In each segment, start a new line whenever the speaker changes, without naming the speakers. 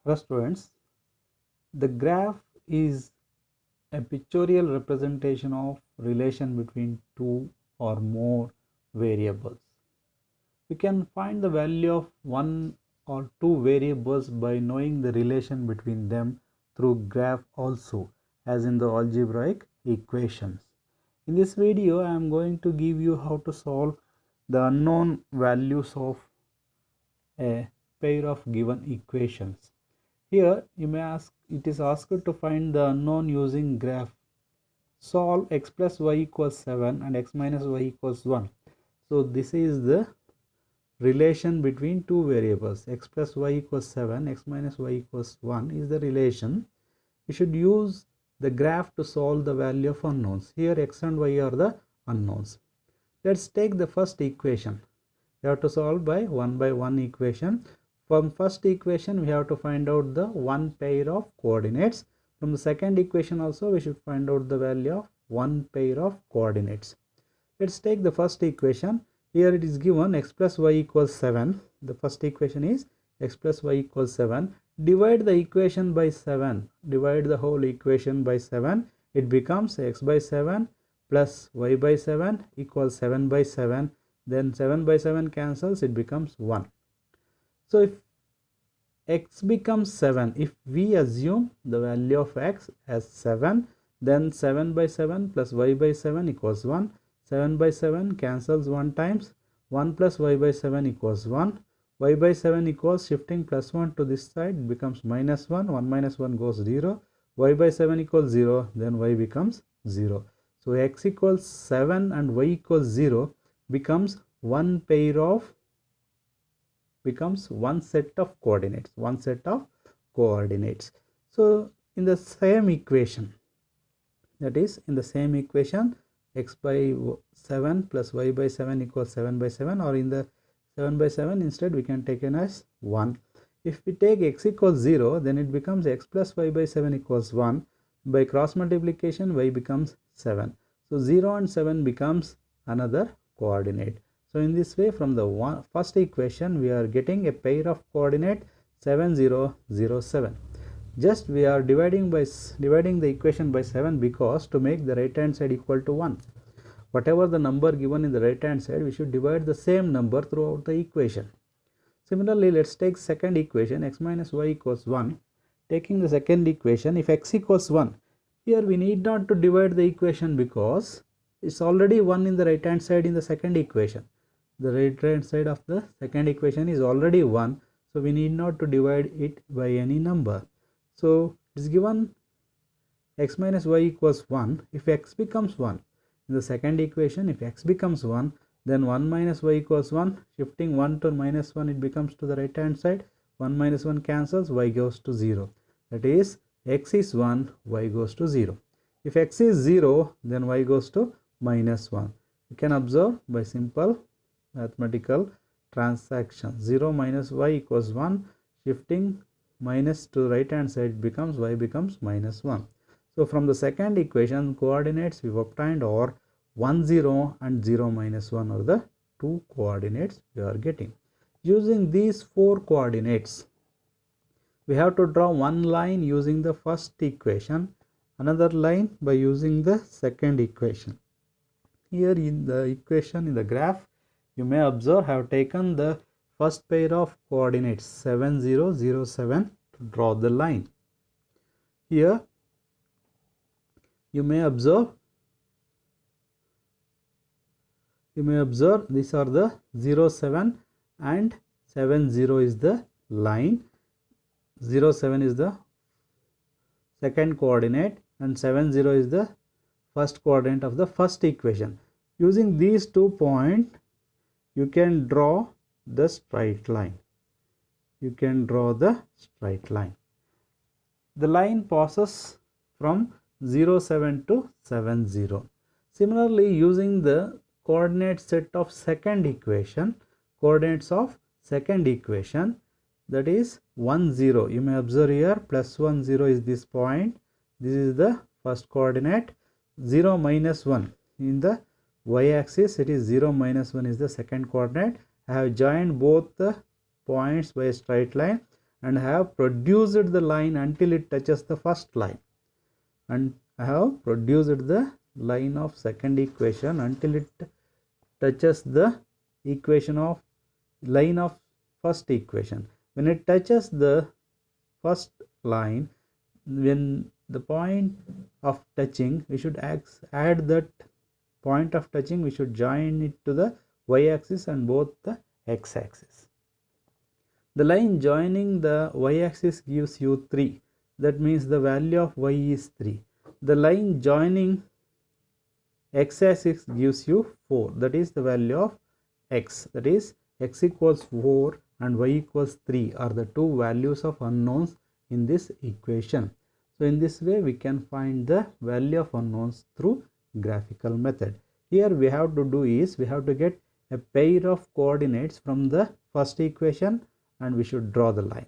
Hello students, the graph is a pictorial representation of relation between two or more variables. We can find the value of one or two variables by knowing the relation between them through graph also, as in the algebraic equations. In this video, I am going to give you how to solve the unknown values of a pair of given equations. Here you may ask, it is asked to find the unknown using graph. Solve x plus y equals 7 and x minus y equals 1. So this is the relation between two variables. X plus y equals 7, x minus y equals 1 is the relation. We should use the graph to solve the value of unknowns. Here x and y are the unknowns. Let's take the first equation. We have to solve by one equation. From first equation we have to find out the one pair of coordinates. From the second equation also we should find out the value of one pair of coordinates. Let's take the first equation. Here it is given x plus y equals 7. The first equation is x plus y equals 7. Divide the equation by 7. Divide the whole equation by 7. It becomes x by 7 plus y by 7 equals 7 by 7. Then 7 by 7 cancels, it becomes 1. So if x becomes 7, if we assume the value of x as 7, then 7 by 7 plus y by 7 equals 1. 7 by 7 cancels 1 times. 1 plus y by 7 equals 1. Y by 7 equals, shifting plus 1 to this side, it becomes minus 1. 1 minus 1 goes 0. Y by 7 equals 0. Then y becomes 0. So x equals 7 and y equals 0 becomes one set of coordinates. So in the same equation, that is in the same equation, x by 7 plus y by 7 equals 7 by 7, or in the 7 by 7 instead we can take it as 1. If we take x equals 0, then it becomes x plus y by 7 equals 1. By cross multiplication y becomes 7. So 0 and 7 becomes another coordinate. So in this way, from the first equation we are getting a pair of coordinate 7 0 0 7. Just we are dividing the equation by 7 because to make the right hand side equal to 1. Whatever the number given in the right hand side, we should divide the same number throughout the equation. Similarly, let's take second equation, x minus y equals 1. Taking the second equation, if x equals 1, here we need not to divide the equation because it's already 1 in the right hand side in the second equation. The right hand side of the second equation is already 1, so we need not to divide it by any number. So it is given x minus y equals 1. If x becomes 1 in the second equation, if x becomes 1, then 1 minus y equals 1. Shifting 1 to minus 1, it becomes to the right hand side. 1 minus 1 cancels, y goes to 0. That is, x is 1, y goes to 0. If x is 0, then y goes to minus 1. You can observe by simple mathematical transaction. 0 minus y equals 1. Shifting minus to right hand side becomes y becomes minus 1. So from the second equation, coordinates we've obtained are 1 0 and 0 minus 1 are the two coordinates we are getting. Using these four coordinates, we have to draw one line using the first equation, another line by using the second equation. Here in the equation, in the graph, you may observe I have taken the first pair of coordinates 7 0 0 7 to draw the line. Here you may observe these are the 0 7 and 7 0 is the line. 0 7 is the second coordinate and 7 0 is the first coordinate of the first equation. Using these 2 points, you can draw the straight line. The line passes from 0 7 to 7 0. Similarly, using the coordinate set of second equation, that is 1 0. You may observe here plus 1 0 is this point. This is the first coordinate. 0 minus 1 in the y-axis, it is 0 minus 1 is the second coordinate. I have joined both the points by a straight line, and I have produced the line until it touches the first line, and I have produced the line of second equation until it touches the equation of line of first equation. When it touches the first line, when the point of touching, we should add that point of touching, we should join it to the y-axis and both the x-axis. The line joining the y-axis gives you 3. That means the value of y is 3. The line joining x-axis gives you 4. That is the value of x. That is x equals 4 and y equals 3 are the two values of unknowns in this equation. So in this way we can find the value of unknowns through graphical method. Here we have to do is we have to get a pair of coordinates from the first equation and we should draw the line.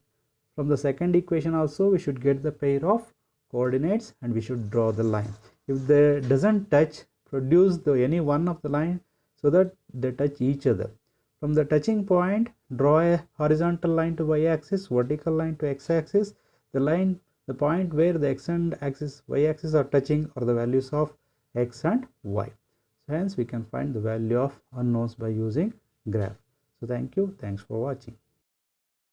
From the second equation also we should get the pair of coordinates and we should draw the line. If they doesn't touch, produce any one of the line so that they touch each other. From the touching point, draw a horizontal line to y-axis, vertical line to x-axis. The point where the x and axis, y-axis are touching are the values of x and y. So hence we can find the value of unknowns by using graph. So thank you. Thanks for watching.